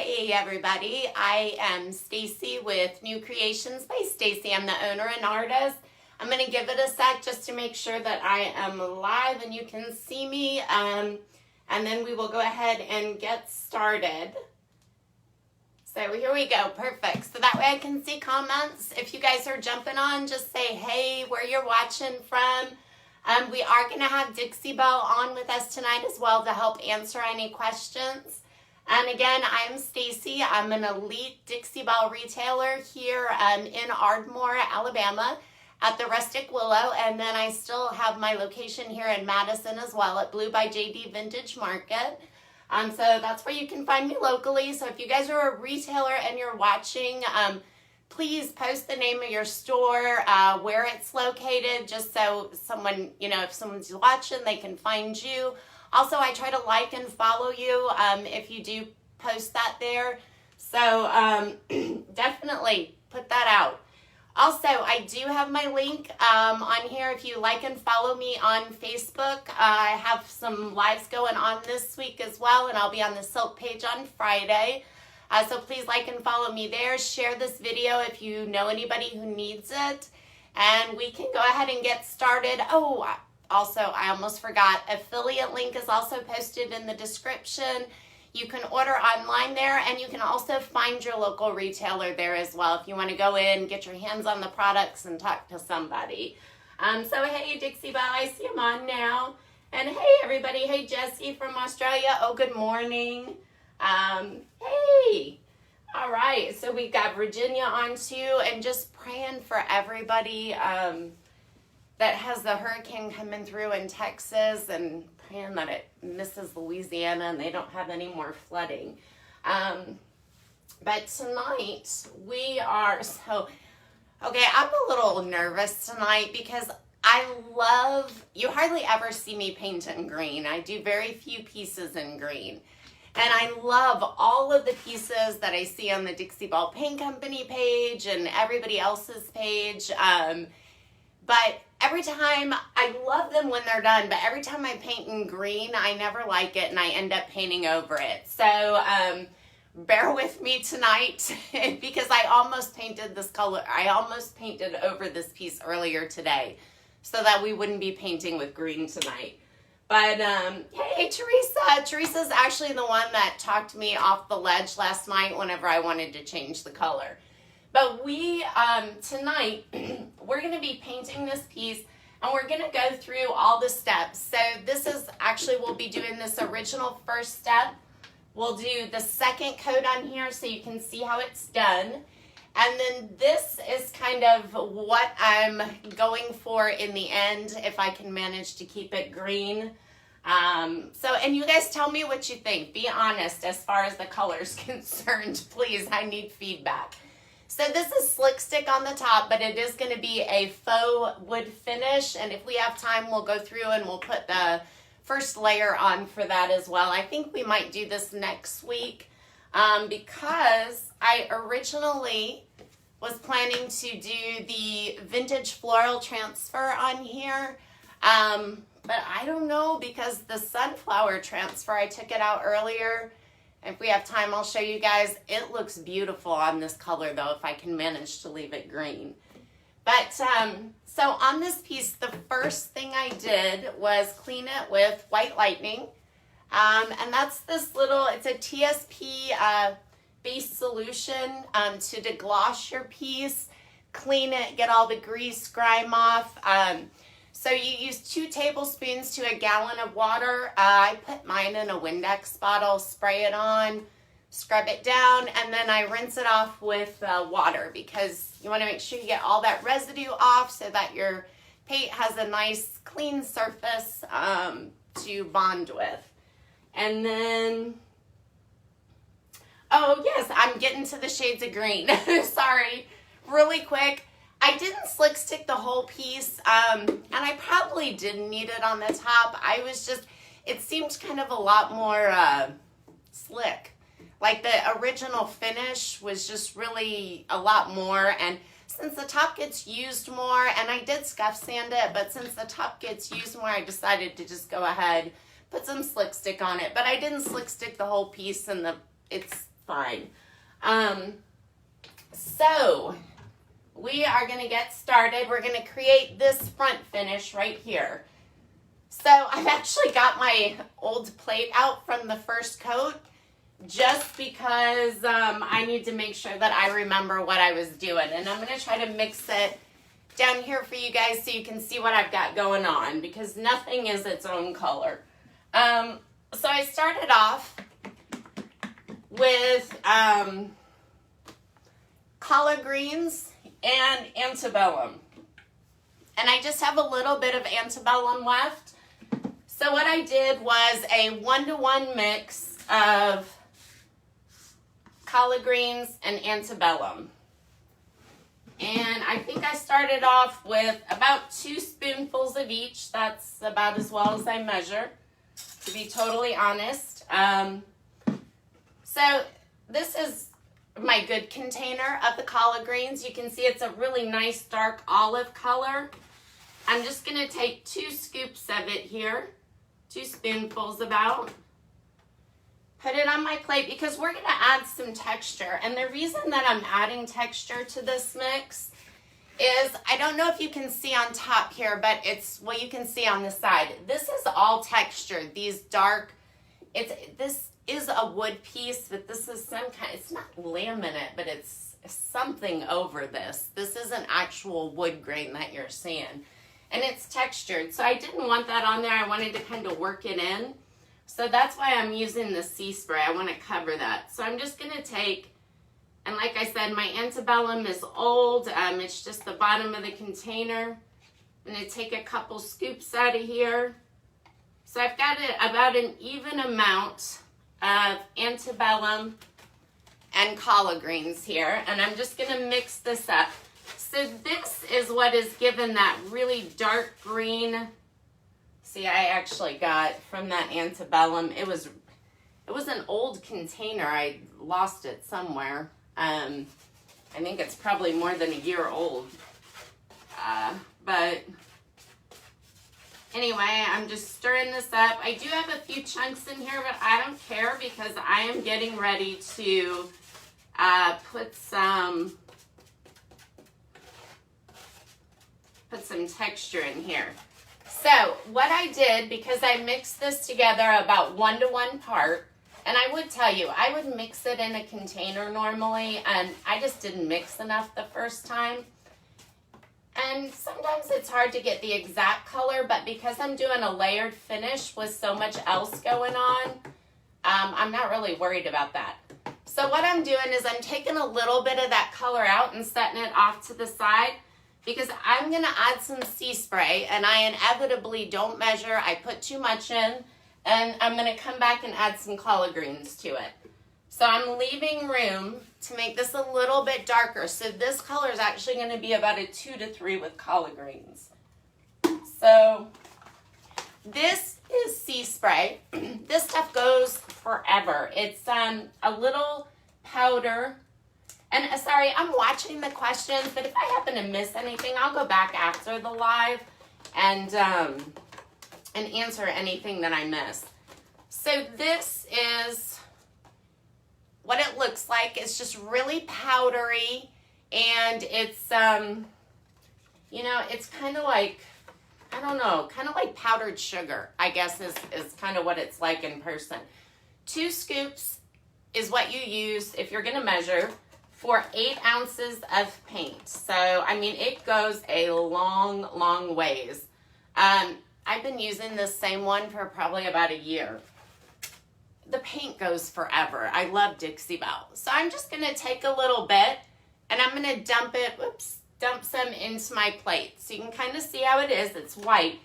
Hey everybody, I am Stacy with New Creations by Stacy. I'm the owner and artist. I'm going to give it a sec just to make sure that I am live and you can see me, and then we will go ahead and get started. So here we go, perfect. So that way I can see comments. If you guys are jumping on, just say hey, where you're watching from. We are going to have Dixie Belle on with us tonight as well to help answer any questions. And again, I'm Stacy. I'm an elite Dixie Belle retailer here in Ardmore, Alabama at the Rustic Willow. And then I still have my location here in Madison as well at Blue by JD Vintage Market. So that's where you can find me locally. So if you guys are a retailer and you're watching, please post the name of your store, where it's located, just so someone, if someone's watching, they can find you. Also, I try to like and follow you if you do post that there. So definitely put that out. Also, I do have my link on here if you like and follow me on Facebook. I have some lives going on this week as well, and I'll be on the Silk page on Friday. So please like and follow me there. Share this video if you know anybody who needs it. And we can go ahead and get started. Oh, also, I almost forgot, affiliate link is also posted in the description. You can order online there, and you can also find your local retailer there as well if you want to go in, get your hands on the products, and talk to somebody. So hey, Dixie Belle, I see I'm on now. And hey, everybody. Hey, Jessie from Australia. Oh, good morning. Hey. All right. So we've got Virginia on too, and just praying for everybody that has the hurricane coming through in Texas, and praying that it misses Louisiana and they don't have any more flooding. But tonight we are, I'm a little nervous tonight because you hardly ever see me paint in green. I do very few pieces in green. And I love all of the pieces that I see on the Dixie Belle Paint Company page and everybody else's page. But every time, I love them when they're done, but every time I paint in green, I never like it and I end up painting over it. So bear with me tonight because I almost painted this color. I almost painted over this piece earlier today so that we wouldn't be painting with green tonight. But hey, Teresa. Teresa's actually the one that talked me off the ledge last night whenever I wanted to change the color. But we, tonight, we're going to be painting this piece, and we're going to go through all the steps. So this is actually, we'll be doing this original first step. We'll do the second coat on here so you can see how it's done. And then this is kind of what I'm going for in the end, if I can manage to keep it green. And you guys tell me what you think. Be honest as far as the color's concerned, please. I need feedback. So this is Slick Stick on the top, but it is going to be a faux wood finish. And if we have time, we'll go through and we'll put the first layer on for that as well. I think we might do this next week because I originally was planning to do the vintage floral transfer on here. But I don't know because the sunflower transfer, I took it out earlier. If we have time, I'll show you guys. It looks beautiful on this color, though, if I can manage to leave it green. But, so on this piece, the first thing I did was clean it with White Lightning. And that's this little, it's a TSP base solution to degloss your piece, clean it, get all the grease, grime off. So you use 2 tablespoons to a gallon of water. I put mine in a Windex bottle, spray it on, scrub it down, and then I rinse it off with water because you want to make sure you get all that residue off so that your paint has a nice clean surface to bond with. And then, oh yes, I'm getting to the shades of green. Sorry, really quick. I didn't slick stick the whole piece, and I probably didn't need it on the top. It seemed kind of a lot more slick. Like the original finish was just really a lot more, and since the top gets used more, and I did scuff sand it, but since the top gets used more, I decided to just go ahead, put some slick stick on it. But I didn't slick stick the whole piece, and it's fine. So we are going to get started. We're going to create this front finish right here. So I've actually got my old plate out from the first coat just because I need to make sure that I remember what I was doing. And I'm going to try to mix it down here for you guys so you can see what I've got going on, because nothing is its own color. So I started off with collard greens and antebellum. And I just have a little bit of antebellum left. So what I did was a 1-to-1 mix of collard greens and antebellum. And I think I started off with about 2 spoonfuls of each. That's about as well as I measure, to be totally honest. So this is my good container of the collard greens. You can see it's a really nice dark olive color. I'm just going to take 2 scoops of it here, 2 spoonfuls about. Put it on my plate because we're going to add some texture. And the reason that I'm adding texture to this mix is, I don't know if you can see on top here, but it's what you can see on the side. This is all texture. These dark, this is a wood piece, but this is some kind, it's not laminate, but it's something over this. This isn't actual wood grain that you're seeing. And it's textured. So I didn't want that on there. I wanted to kind of work it in. So that's why I'm using the sea spray. I want to cover that. So I'm just going to take, and like I said, my antebellum is old. It's just the bottom of the container. I'm going to take a couple scoops out of here. So I've got about an even amount of antebellum and collard greens here. And I'm just going to mix this up. So this is what is given that really dark green. See, I actually got from that antebellum, it was an old container. I lost it somewhere. I think it's probably more than a year old. But anyway, I'm just stirring this up. I do have a few chunks in here, but I don't care because I am getting ready to put some texture in here. So what I did, because I mixed this together about 1-to-1 part, and I would tell you, I would mix it in a container normally, and I just didn't mix enough the first time. And sometimes it's hard to get the exact color, but because I'm doing a layered finish with so much else going on, I'm not really worried about that. So what I'm doing is I'm taking a little bit of that color out and setting it off to the side, because I'm going to add some sea spray, and I inevitably don't measure. I put too much in, and I'm going to come back and add some collard greens to it. So I'm leaving room to make this a little bit darker. So this color is actually going to be about a 2 to 3 with collard greens. So this is sea spray. This stuff goes forever. It's a little powder. And sorry, I'm watching the questions, but if I happen to miss anything, I'll go back after the live and answer anything that I miss. So this is what it looks like. It's just really powdery, and it's you know, it's kind of like, I don't know, kind of like powdered sugar, I guess is kind of what it's like in person. 2 scoops is what you use if you're going to measure for 8 ounces of paint. So, I mean, it goes a long, long ways. I've been using this same one for probably about a year. The paint goes forever. I love Dixie Belle. So I'm just going to take a little bit, and I'm going to dump some into my plate. So you can kind of see how it is. It's white.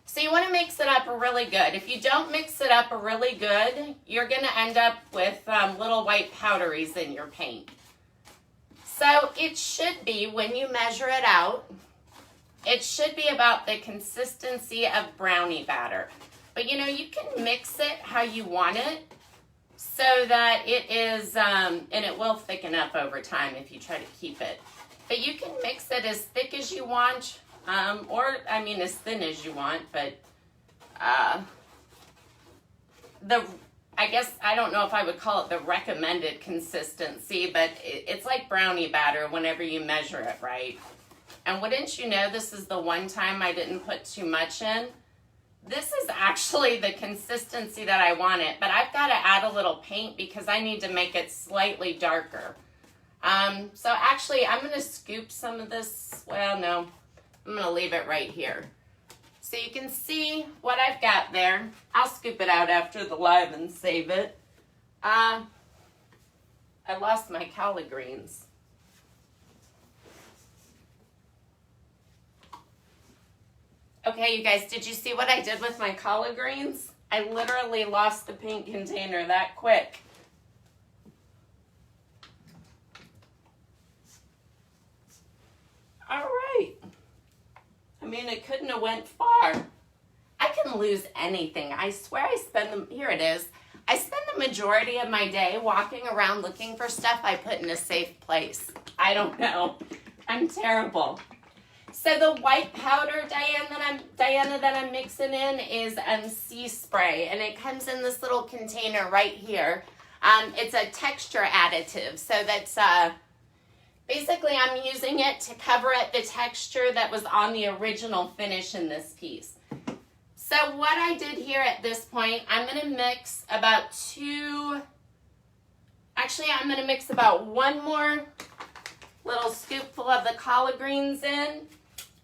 So you want to mix it up really good. If you don't mix it up really good, you're going to end up with little white powderies in your paint. So it should be, when you measure it out, it should be about the consistency of brownie batter. But you know, you can mix it how you want it so that it is, and it will thicken up over time if you try to keep it. But you can mix it as thick as you want, or I mean as thin as you want, but I guess, I don't know if I would call it the recommended consistency, but it's like brownie batter whenever you measure it right. And wouldn't you know, this is the one time I didn't put too much in. This is actually the consistency that I want it, but I've got to add a little paint because I need to make it slightly darker. So actually, I'm going to scoop some of this. Well, no, I'm going to leave it right here. So you can see what I've got there. I'll scoop it out after the live and save it. I lost my collard greens. Okay, you guys, did you see what I did with my collard greens? I literally lost the paint container that quick. All right. I mean, it couldn't have went far. I can lose anything. I swear I spend them, here it is. I spend the majority of my day walking around looking for stuff I put in a safe place. I don't know. I'm terrible. So the white powder, Diana, that I'm mixing in is sea spray, and it comes in this little container right here. It's a texture additive, so that's basically I'm using it to cover up the texture that was on the original finish in this piece. So what I did here at this point, I'm going to mix about I'm going to mix about one more little scoopful of the collard greens in,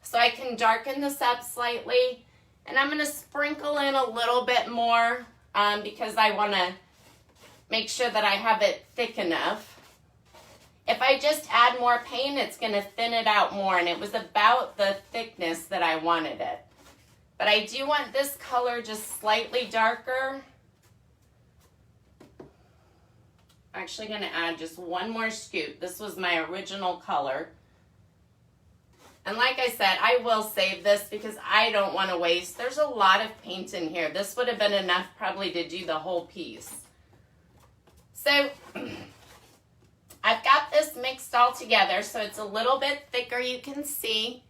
so I can darken this up slightly. And I'm going to sprinkle in a little bit more because I want to make sure that I have it thick enough. If I just add more paint, it's going to thin it out more, and it was about the thickness that I wanted it. But I do want this color just slightly darker. I'm actually going to add just one more scoop. This was my original color. And like I said, I will save this because I don't want to waste. There's a lot of paint in here. This would have been enough probably to do the whole piece. So I've got this mixed all together, so it's a little bit thicker, you can see,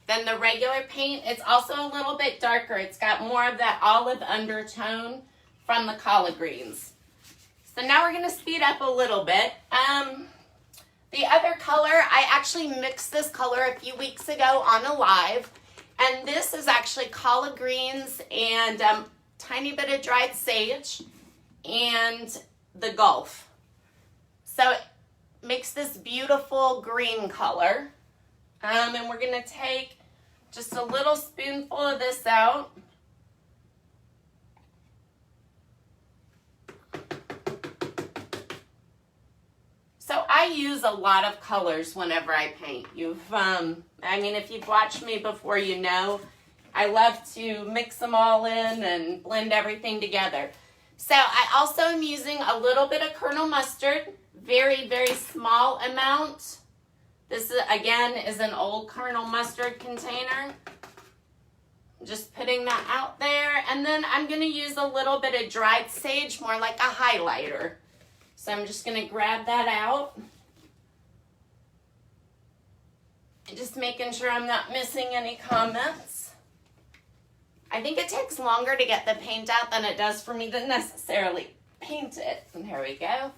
than the regular paint. It's also a little bit darker. It's got more of that olive undertone from the collard greens. So now we're going to speed up a little bit. The other color, I actually mixed this color a few weeks ago on a live, and this is actually collard greens and tiny bit of dried sage and the Gulf. So it makes this beautiful green color. And we're going to take just a little spoonful of this out. So I use a lot of colors whenever I paint. If you've watched me before, you know I love to mix them all in and blend everything together. So I also am using a little bit of Colonel Mustard, very, very small amount. This, again, is an old Colonel Mustard container. Just putting that out there. And then I'm going to use a little bit of dried sage, more like a highlighter. So I'm just going to grab that out. And just making sure I'm not missing any comments. I think it takes longer to get the paint out than it does for me to necessarily paint it. And here we go.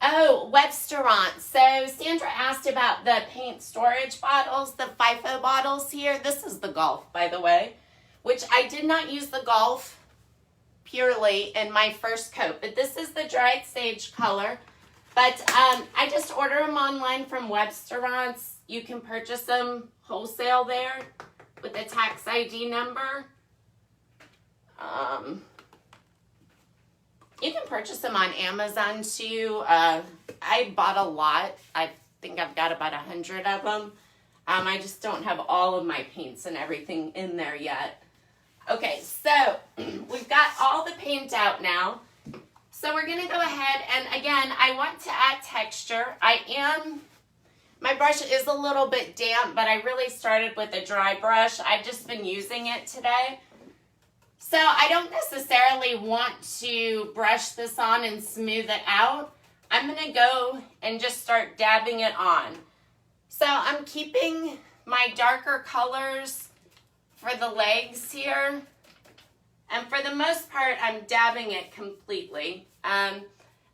Oh, Webstaurant. So Sandra asked about the paint storage bottles, the FIFO bottles here. This is the Gulf, by the way, which I did not use the Gulf purely in my first coat, but this is the dried sage color. But I just order them online from Webstaurants. You can purchase them wholesale there with the tax ID number. You can purchase them on Amazon too. I bought a lot. I think I've got about 100 of them. I just don't have all of my paints and everything in there yet. Okay, so we've got all the paint out now. So we're going to go ahead and, again, I want to add texture. My brush is a little bit damp, but I really started with a dry brush. I've just been using it today. So I don't necessarily want to brush this on and smooth it out. I'm going to go and just start dabbing it on. So I'm keeping my darker colors for the legs here. And for the most part, I'm dabbing it completely. I'm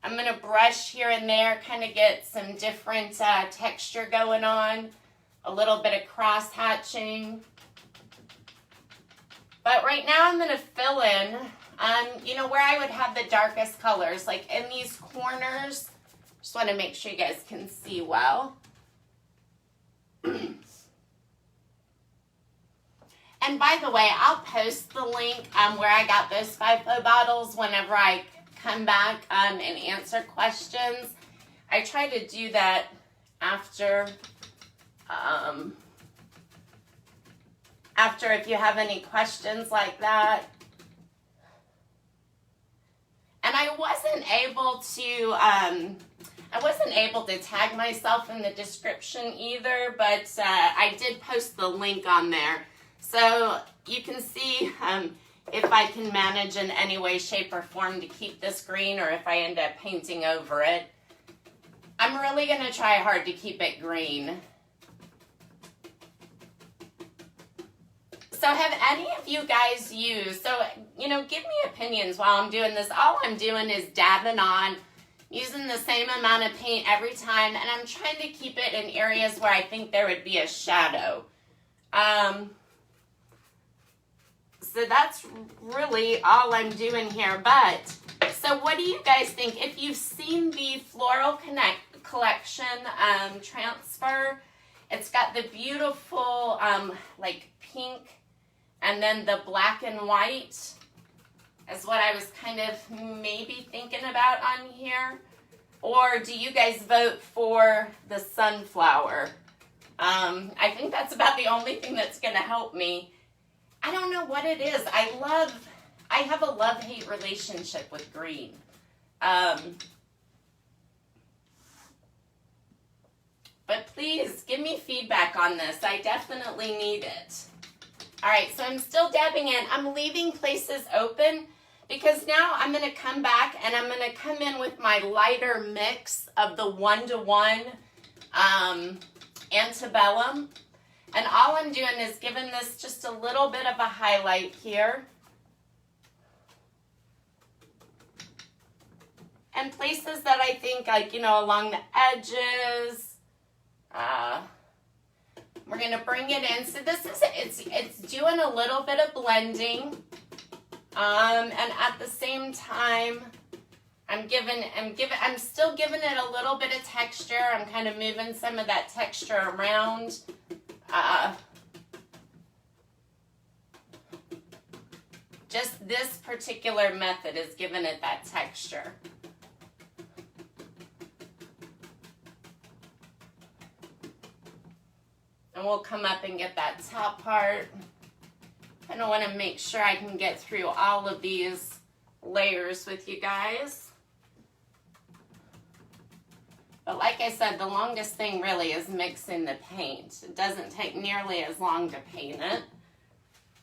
going to brush here and there, kind of get some different texture going on, a little bit of cross hatching. But right now I'm going to fill in, you know, where I would have the darkest colors, like in these corners. Just want to make sure you guys can see well. And by the way, I'll post the link where I got those FIFO bottles whenever I come back and answer questions. I try to do that after if you have any questions like that. And I wasn't able to tag myself in the description either, but I did post the link on there. So you can see if I can manage in any way, shape, or form to keep this green, or if I end up painting over it. I'm really going to try hard to keep it green. So have any of you guys used, so, you know, give me opinions while I'm doing this. All I'm doing is dabbing on, using the same amount of paint every time, and I'm trying to keep it in areas where I think there would be a shadow. So that's really all I'm doing here. But, so what do you guys think? If you've seen the Floral Collection transfer, it's got the beautiful like pink and then the black and white is what I was kind of maybe thinking about on here. Or do you guys vote for the sunflower? I think that's about the only thing that's going to help me. I don't know what it is. I have a love-hate relationship with green. But please give me feedback on this. I definitely need it. All right, so I'm still dabbing in. I'm leaving places open because now I'm going to come back and I'm going to come in with my lighter mix of the 1:1 Antebellum. And all I'm doing is giving this just a little bit of a highlight here. And places that I think, like, you know, along the edges. We're going to bring it in. So this is, it's doing a little bit of blending. And at the same time, I'm still giving it a little bit of texture. I'm kind of moving some of that texture around. Just this particular method is giving it that texture. And we'll come up and get that top part. I don't want to make sure I can get through all of these layers with you guys. But like I said, the longest thing really is mixing the paint. It doesn't take nearly as long to paint it.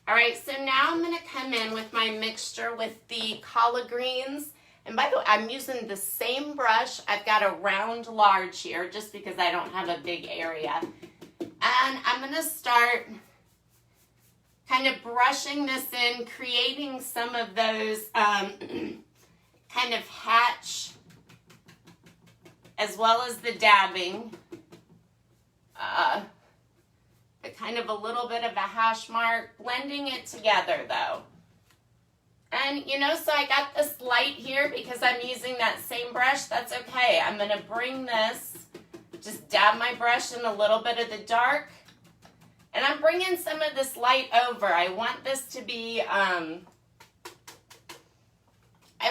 All right, so now I'm going to come in with my mixture with the collard greens. And by the way, I'm using the same brush. I've got a round large here just because I don't have a big area. And I'm going to start kind of brushing this in, creating some of those kind of hatch, as well as the dabbing. But kind of a little bit of a hash mark, blending it together though. And you know, so I got this light here because I'm using that same brush. That's okay. I'm going to bring this, just dab my brush in a little bit of the dark. And I'm bringing some of this light over. I want this to be, I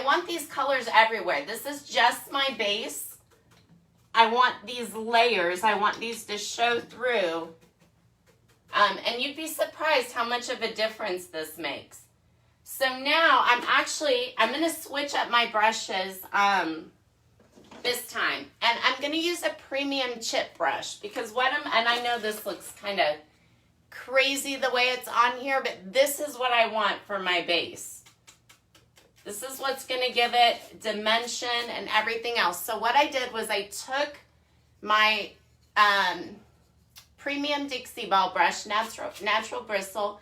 want these colors everywhere. This is just my base. I want these layers. I want these to show through. And you'd be surprised how much of a difference this makes. So now I'm going to switch up my brushes this time. And I'm going to use a premium chip brush because and I know this looks kind of crazy the way it's on here, but this is what I want for my base. This is what's going to give it dimension and everything else. So what I did was I took my premium Dixie Belle brush, natural bristle,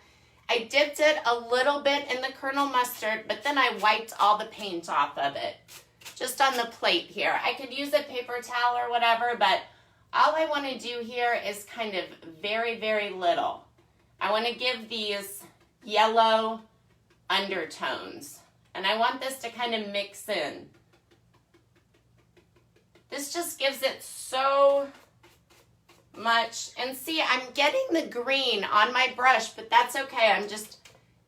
I dipped it a little bit in the Colonel Mustard, but then I wiped all the paint off of it, just on the plate here. I could use a paper towel or whatever, but all I want to do here is kind of very, very little. I want to give these yellow undertones, and I want this to kind of mix in. This just gives it so much. And see, I'm getting the green on my brush, but that's okay. I'm just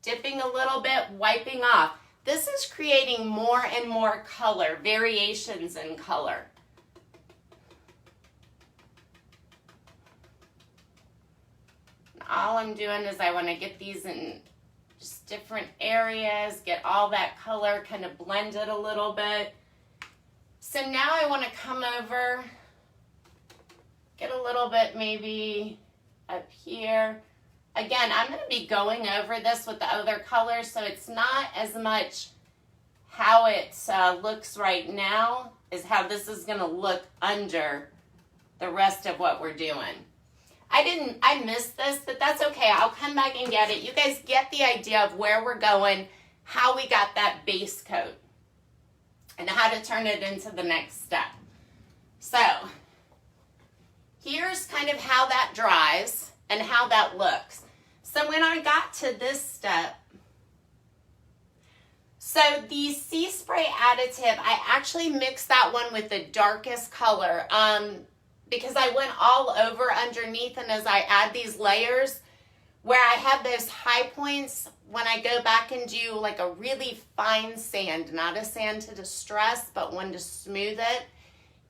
dipping a little bit, wiping off. This is creating more and more color, variations in color. All I'm doing is I want to get these in just different areas, get all that color kind of blended a little bit. So now I want to come over, get a little bit maybe up here. Again, I'm going to be going over this with the other colors, so it's not as much how it looks right now is how this is going to look under the rest of what we're doing. I missed this, but that's okay. I'll come back and get it. You guys get the idea of where we're going, how we got that base coat, and how to turn it into the next step. So here's kind of how that dries and how that looks. So when I got to this step, so the Sea Spray additive, I actually mixed that one with the darkest color because I went all over underneath, and as I add these layers, where I have those high points, when I go back and do like a really fine sand, not a sand to distress, but one to smooth it,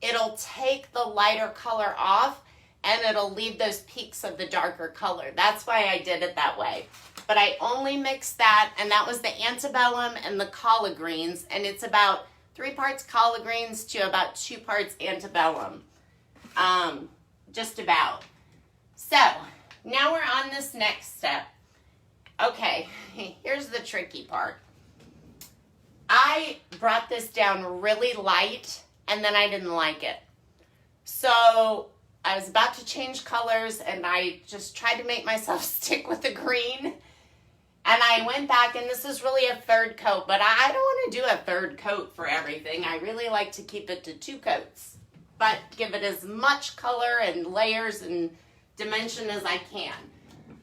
it'll take the lighter color off and it'll leave those peaks of the darker color. That's why I did it that way. But I only mixed that, and that was the Antebellum and the Collard Greens, and it's about 3 parts Collard Greens to about 2 parts Antebellum. Just about. So now we're on this next step. Okay, here's the tricky part. I brought this down really light, and then I didn't like it. So I was about to change colors, and I just tried to make myself stick with the green. And I went back, and this is really a 3rd coat, but I don't want to do a 3rd coat for everything. I really like to keep it to 2 coats, but give it as much color and layers and dimension as I can.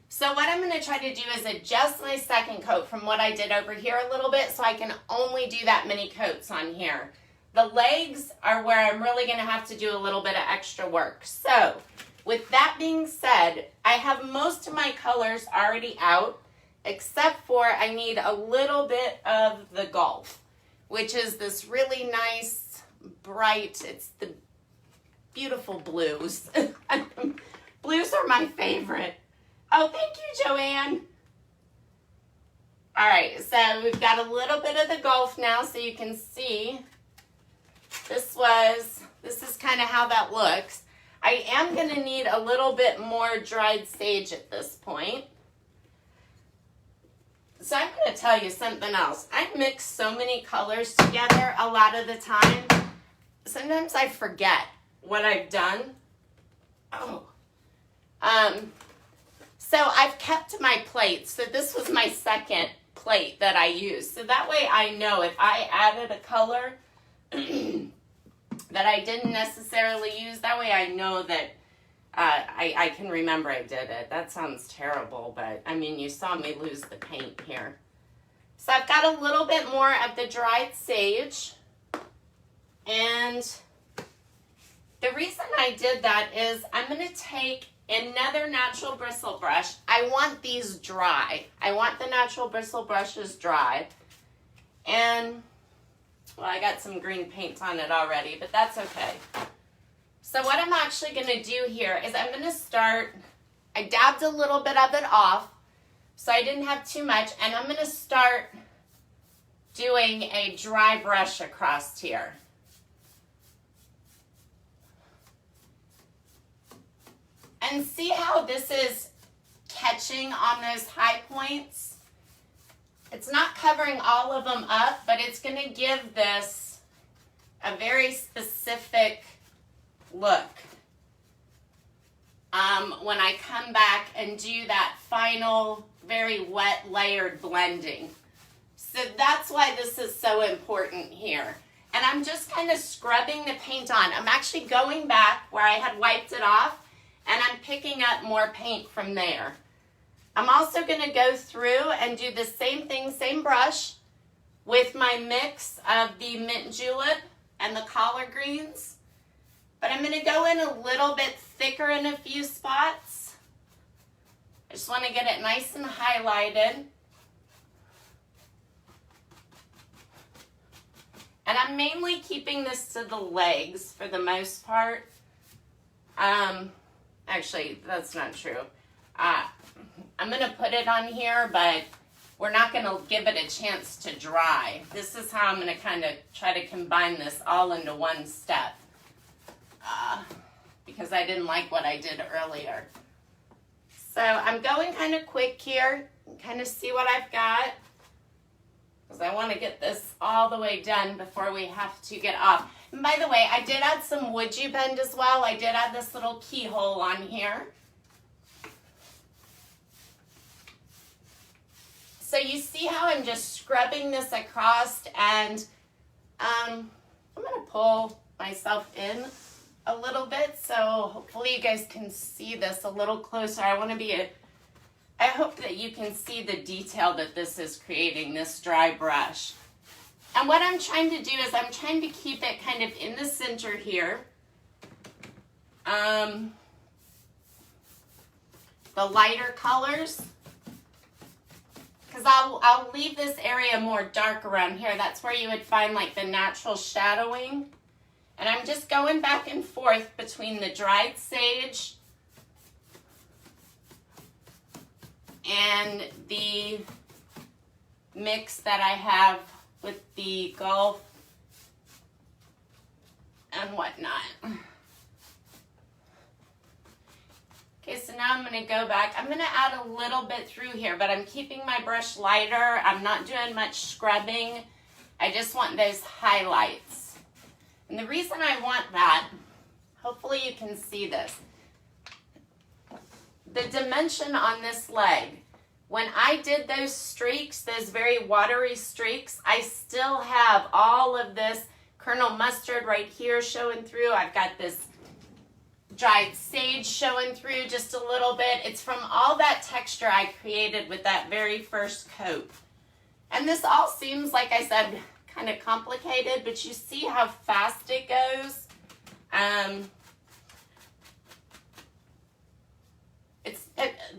So what I'm going to try to do is adjust my 2nd coat from what I did over here a little bit, so I can only do that many coats on here. The legs are where I'm really going to have to do a little bit of extra work. So with that being said, I have most of my colors already out, except for I need a little bit of the Gulf, which is this really nice, bright, it's the beautiful blues. Blues are my favorite. Oh, thank you, Joanne. All right, so we've got a little bit of the Gulf now, so you can see this is kind of how that looks. I am going to need a little bit more dried sage at this point. So I'm going to tell you something else. I mix so many colors together a lot of the time. Sometimes I forget what I've done. Oh. So I've kept my plates. So this was my 2nd plate that I used. So that way I know if I added a color that I didn't necessarily use, that way I know that I can remember I did it. That sounds terrible, but I mean, you saw me lose the paint here. So I've got a little bit more of the dried sage. And the reason I did that is I'm going to take another natural bristle brush. I want these dry. I want the natural bristle brushes dry. And, well, I got some green paint on it already, but that's okay. So what I'm actually going to do here is I'm going to start, I dabbed a little bit of it off, so I didn't have too much, and I'm going to start doing a dry brush across here. And see how this is catching on those high points? It's not covering all of them up, but it's going to give this a very specific look when I come back and do that final very wet layered blending. So that's why this is so important here. And I'm just kind of scrubbing the paint on. I'm actually going back where I had wiped it off, and I'm picking up more paint from there. I'm also going to go through and do the same thing, same brush, with my mix of the mint julep and the collard greens. But I'm going to go in a little bit thicker in a few spots. I just want to get it nice and highlighted. And I'm mainly keeping this to the legs for the most part. Actually, that's not true. I'm going to put it on here, but we're not going to give it a chance to dry. This is how I'm going to kind of try to combine this all into one step. Because I didn't like what I did earlier. So I'm going kind of quick here, kind of see what I've got. Because I want to get this all the way done before we have to get off. And by the way, I did add some wood you bend as well. I did add this little keyhole on here. So you see how I'm just scrubbing this across, and I'm going to pull myself in a little bit, so hopefully you guys can see this a little closer. I hope that you can see the detail that this is creating, this dry brush. And what I'm trying to do is I'm trying to keep it kind of in the center here. The lighter colors. Because I'll leave this area more dark around here. That's where you would find like the natural shadowing. And I'm just going back and forth between the dried sage and the mix that I have with the Gulf and whatnot. Okay, so now I'm going to go back. I'm going to add a little bit through here, but I'm keeping my brush lighter. I'm not doing much scrubbing. I just want those highlights. And the reason I want that, hopefully you can see this, the dimension on this leg, when I did those streaks, those very watery streaks, I still have all of this Colonel Mustard right here showing through. I've got this dried sage showing through just a little bit. It's from all that texture I created with that very first coat. And this all seems, like I said, kind of complicated, but you see how fast it goes.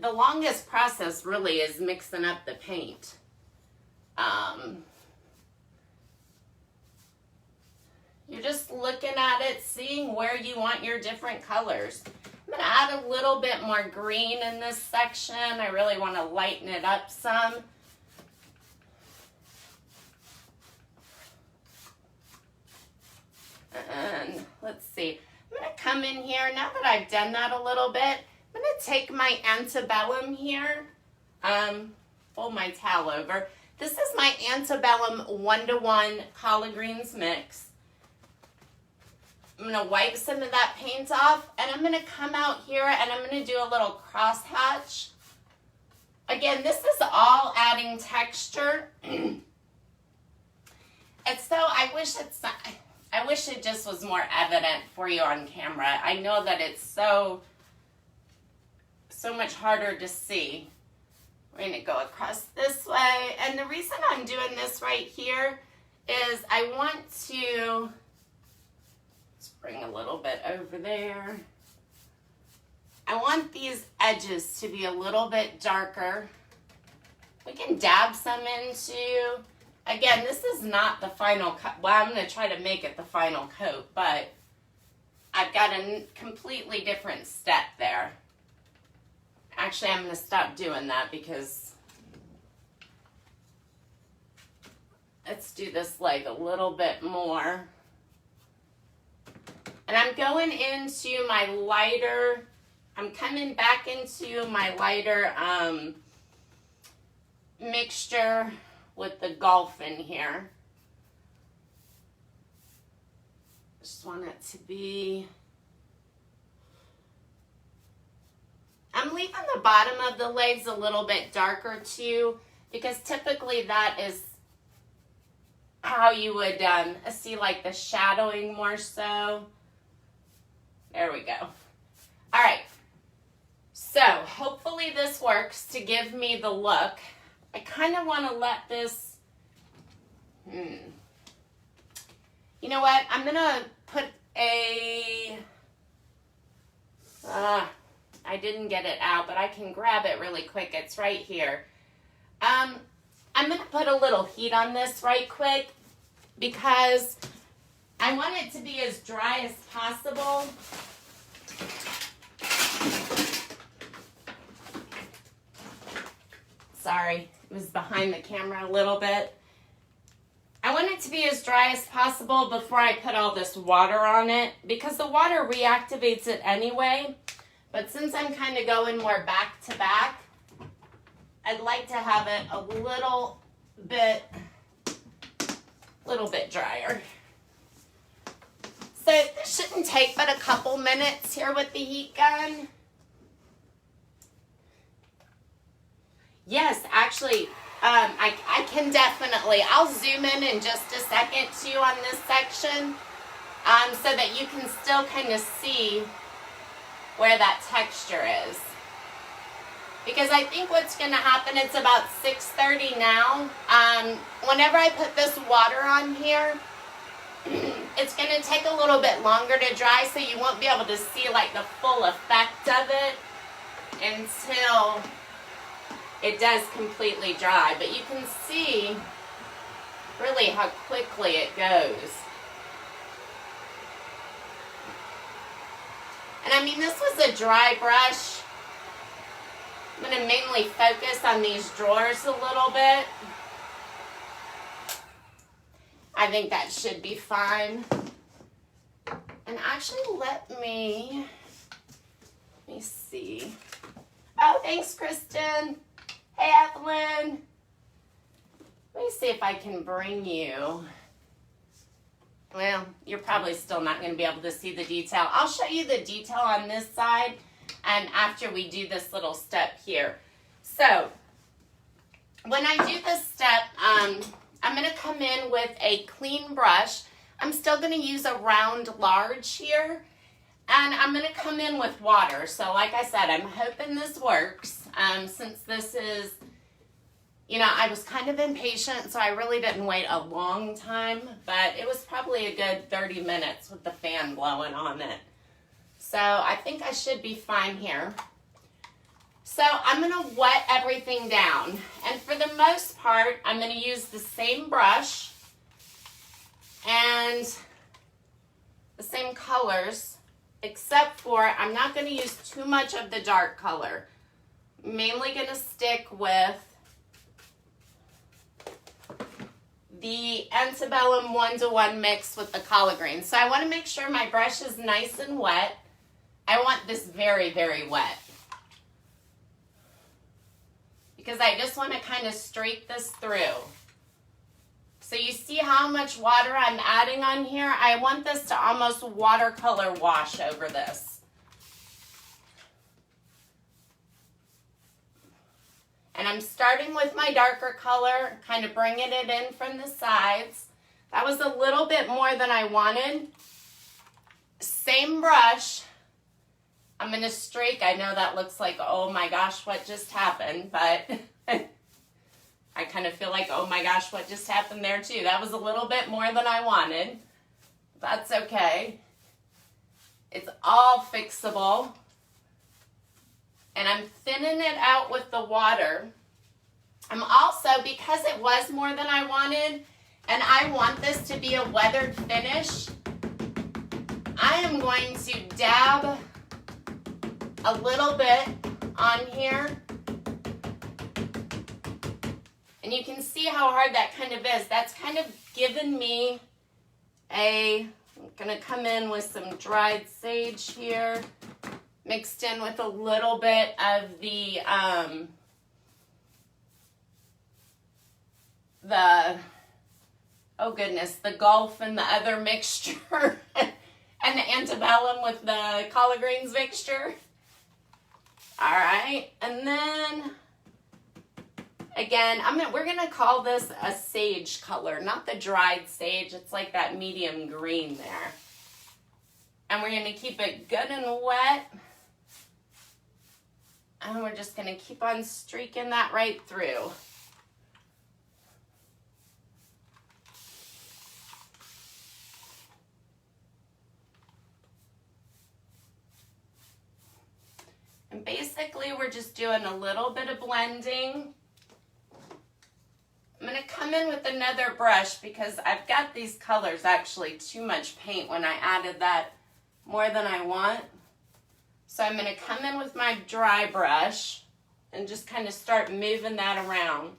The longest process really is mixing up the paint. You're just looking at it, seeing where you want your different colors. I'm going to add a little bit more green in this section. I really want to lighten it up some. And let's see. I'm going to come in here, now that I've done that a little bit, I'm going to take my Antebellum here, fold my towel over. This is my Antebellum 1-to-1 collard greens mix. I'm going to wipe some of that paint off, and I'm going to come out here and I'm going to do a little crosshatch. Again, this is all adding texture. And so I wish it just was more evident for you on camera. I know that it's so much harder to see. We're going to go across this way. And the reason I'm doing this right here is I want to, let's bring a little bit over there. I want these edges to be a little bit darker. We can dab some into, again, this is not the final coat. Well, I'm going to try to make it the final coat, but I've got a completely different step there. Actually, I'm going to stop doing that because let's do this leg a little bit more. And I'm going into my lighter, I'm coming back into my lighter mixture with the Gulf in here. Just want it to be I'm leaving the bottom of the legs a little bit darker too, because typically that is how you would see like the shadowing more so. There we go. All right. So hopefully this works to give me the look. I kind of want to let this, you know what? I'm going to put a, I didn't get it out, but I can grab it really quick. It's right here. I'm going to put a little heat on this right quick because I want it to be as dry as possible. Sorry, it was behind the camera a little bit. I want it to be as dry as possible before I put all this water on it because the water reactivates it anyway. But since I'm kind of going more back to back, I'd like to have it a little bit drier. So this shouldn't take but a couple minutes here with the heat gun. Yes, actually, I can definitely, I'll zoom in just a second too on this section so that you can still kind of see where that texture is. Because I think what's going to happen, it's about 6:30 now. Whenever I put this water on here, it's going to take a little bit longer to dry, so you won't be able to see like the full effect of it until it does completely dry. But you can see really how quickly it goes. And I mean, this was a dry brush. I'm going to mainly focus on these drawers a little bit. I think that should be fine. And actually, let me see. Oh, thanks, Kristen. Hey, Evelyn. Let me see if I can bring you. Well, you're probably still not going to be able to see the detail. I'll show you the detail on this side after we do this little step here. So, when I do this step, I'm going to come in with a clean brush. I'm still going to use a round large here. And I'm going to come in with water. So like I said, I'm hoping this works. Since this is, you know, I was kind of impatient, so I really didn't wait a long time. But it was probably a good 30 minutes with the fan blowing on it. So I think I should be fine here. So I'm going to wet everything down. And for the most part, I'm going to use the same brush and the same colors, except for I'm not going to use too much of the dark color. I'm mainly going to stick with the Antebellum 1-to-1 mix with the collard greens. So I want to make sure my brush is nice and wet. I want this very, very wet, because I just want to kind of streak this through. So you see how much water I'm adding on here? I want this to almost watercolor wash over this. And I'm starting with my darker color, kind of bringing it in from the sides. That was a little bit more than I wanted. Same brush. I'm going to streak. I know that looks like, oh my gosh, what just happened? But I kind of feel like, oh my gosh, what just happened there too? That was a little bit more than I wanted. That's okay. It's all fixable. And I'm thinning it out with the water. I'm also, because it was more than I wanted, and I want this to be a weathered finish, I am going to dab a little bit on here. And you can see how hard that kind of is. That's kind of given me I'm going to come in with some dried sage here, mixed in with a little bit of the oh goodness, the Gulf and the other mixture, and the Antebellum with the collard greens mixture. All right, and then again, we're gonna call this a sage color, not the dried sage. It's like that medium green there. And we're gonna keep it good and wet. And we're just gonna keep on streaking that right through. And basically we're just doing a little bit of blending. I'm gonna come in with another brush because I've got these colors actually too much paint when I added that more than I want. So I'm gonna come in with my dry brush and just kind of start moving that around.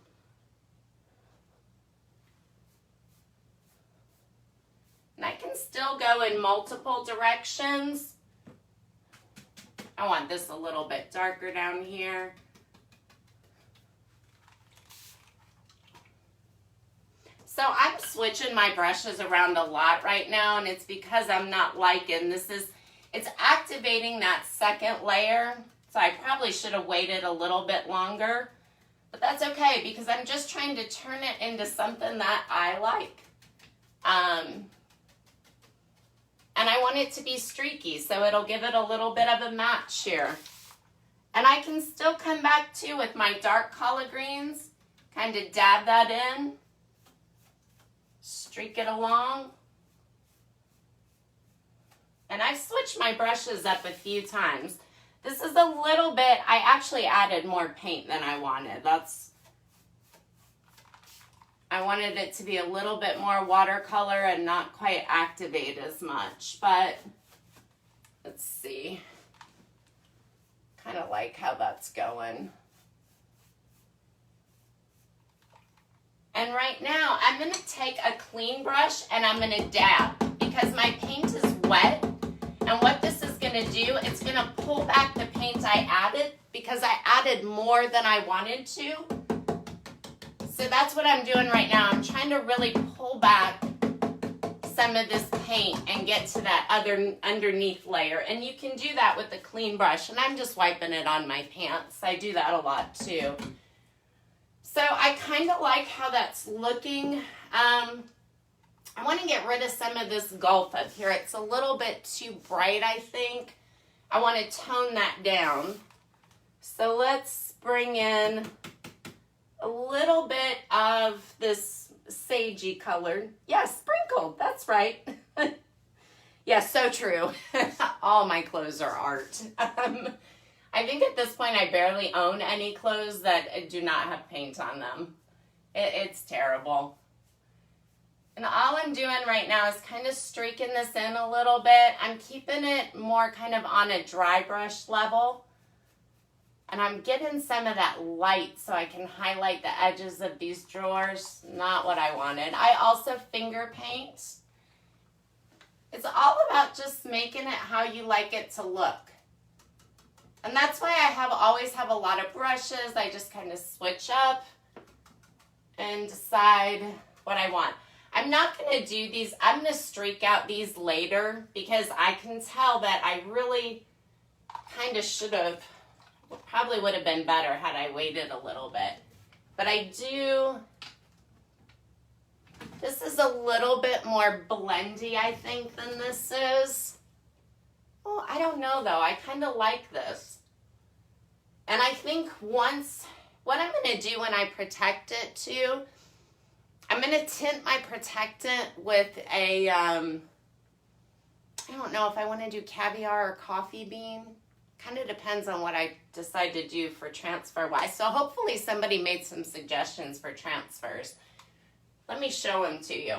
And I can still go in multiple directions. I want this a little bit darker down here. So I'm switching my brushes around a lot right now, and it's because I'm not liking it's activating that second layer. So I probably should have waited a little bit longer, but that's okay because I'm just trying to turn it into something that I like. And I want it to be streaky, so it'll give it a little bit of a match here. And I can still come back too with my dark collard greens, kind of dab that in, streak it along. And I've switched my brushes up a few times. This is a little bit, I actually added more paint than I wanted. I wanted it to be a little bit more watercolor and not quite activate as much, but let's see. Kind of like how that's going. And right now, I'm gonna take a clean brush and I'm gonna dab because my paint is wet. And what this is gonna do, it's gonna pull back the paint I added because I added more than I wanted to. So that's what I'm doing right now. I'm trying to really pull back some of this paint and get to that other underneath layer. And you can do that with a clean brush. And I'm just wiping it on my pants. I do that a lot too. So I kind of like how that's looking. I want to get rid of some of this gulf up here. It's a little bit too bright, I think. I want to tone that down. So let's bring in a little bit of this sagey color. Yeah, sprinkled, that's right. Yeah, so true. All my clothes are art. I think at this point I barely own any clothes that do not have paint on them. It's terrible. And all I'm doing right now is kind of streaking this in a little bit. I'm keeping it more kind of on a dry brush level. And I'm getting some of that light so I can highlight the edges of these drawers. Not what I wanted. I also finger paint. It's all about just making it how you like it to look. And that's why I always have a lot of brushes. I just kind of switch up and decide what I want. I'm not going to do these. I'm going to streak out these later because I can tell that I really kind of should have, probably would have been better had I waited a little bit. But I do, this is a little bit more blendy, I think, than this is. Well, I don't know though. I kind of like this. And I think what I'm going to do when I protect it too, I'm going to tint my protectant with a, I don't know if I want to do caviar or coffee bean. Kind of depends on what I decide to do for transfer wise. So hopefully somebody made some suggestions for transfers. Let me show them to you.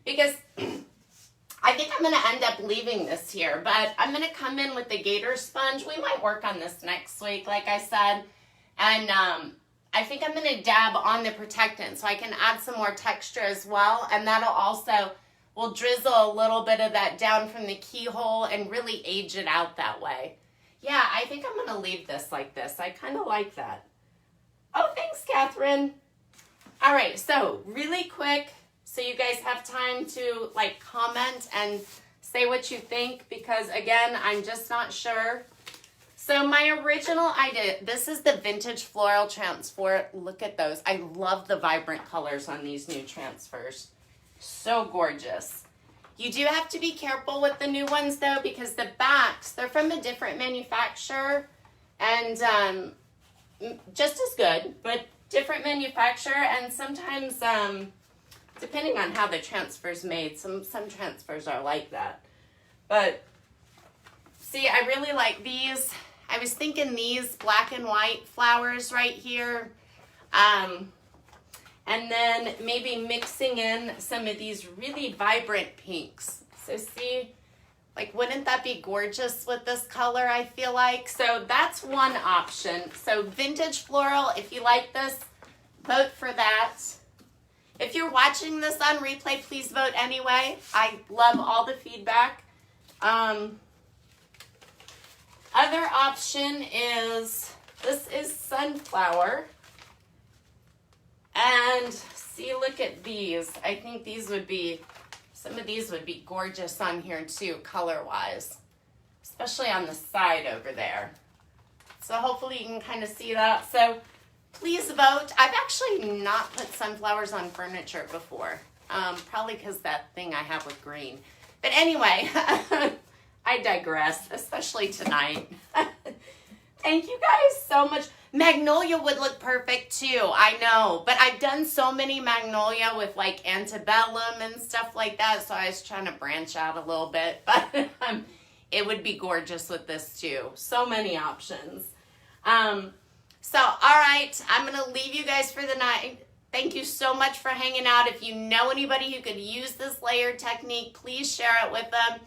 Because I think I'm going to end up leaving this here. But I'm going to come in with the Gator sponge. We might work on this next week, like I said. And I think I'm going to dab on the protectant so I can add some more texture as well. And that'll also, will drizzle a little bit of that down from the keyhole and really age it out that way. Yeah, I think I'm going to leave this like this. I kind of like that. Oh, thanks, Catherine. All right, so really quick, so you guys have time to like comment and say what you think because, again, I'm just not sure. So my original idea, this is the Vintage Floral Transfer. Look at those. I love the vibrant colors on these new transfers. So gorgeous. You do have to be careful with the new ones though, because the backs, they're from a different manufacturer and just as good, but different manufacturer. And sometimes, depending on how the transfer's made, some transfers are like that. But see, I really like these. I was thinking these black and white flowers right here. And then maybe mixing in some of these really vibrant pinks. So see, like, wouldn't that be gorgeous with this color, I feel like? So that's one option. So Vintage Floral, if you like this, vote for that. If you're watching this on replay, please vote anyway. I love all the feedback. Other option is, this is Sunflower. And see, look at these. I think these would be, some of these would be gorgeous on here too, color-wise. Especially on the side over there. So hopefully you can kind of see that. So please vote. I've actually not put sunflowers on furniture before. Probably because that thing I have with green. But anyway, I digress, especially tonight. Thank you guys so much. Magnolia would look perfect too, I know. But I've done so many magnolia with like antebellum and stuff like that, so I was trying to branch out a little bit. But it would be gorgeous with this too. So many options. So, all right, I'm going to leave you guys for the night. Thank you so much for hanging out. If you know anybody who could use this layered technique, please share it with them.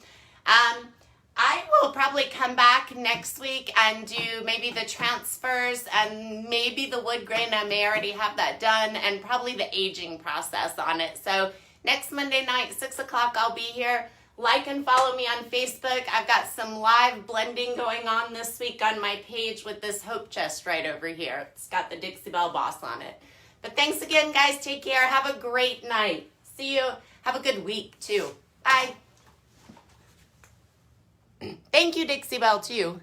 I will probably come back next week and do maybe the transfers and maybe the wood grain. I may already have that done, and probably the aging process on it. So next Monday night, 6 o'clock, I'll be here. Like and follow me on Facebook. I've got some live blending going on this week on my page with this Hope Chest right over here. It's got the Dixie Belle Boss on it. But thanks again, guys. Take care. Have a great night. See you. Have a good week, too. Bye. Thank you, Dixie Belle, too.